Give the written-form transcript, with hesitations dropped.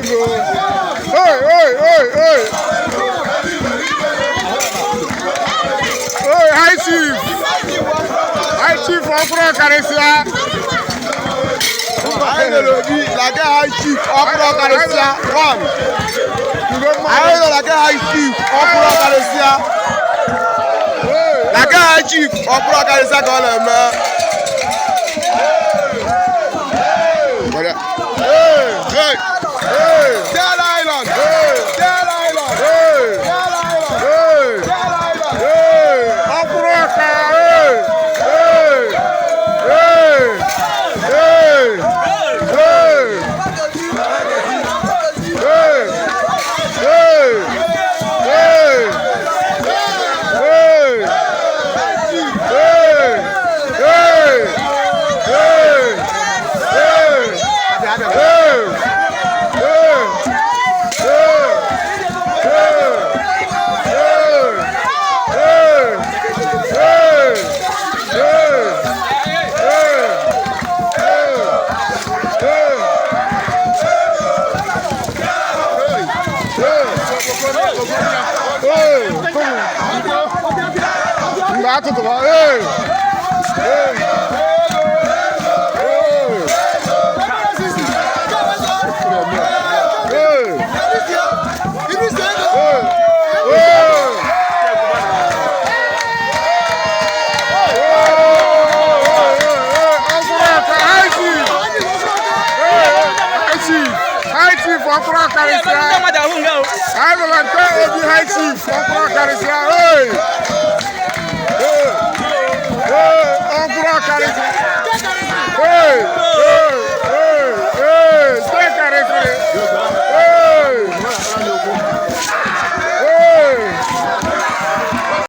ego. Oi. Oi, High Chief. High Chief ọkùnrin ọ̀kàrẹ̀síà. Ayé lè bí làgẹ́ High Chief ọkùnrin ọ̀kàrẹ̀síà one. Ayé lè làgẹ́ High Chief ọkùnrin ọ̀kàrẹ̀síà. Làgẹ́ High Chief ọkùnrin ọ̀kàrẹ̀síà kan lè mẹ́. Dead Island. Dead Island. Dead Island. Dead Island. Ọkùnrin ọ̀kà. Tudo bom? High Chief,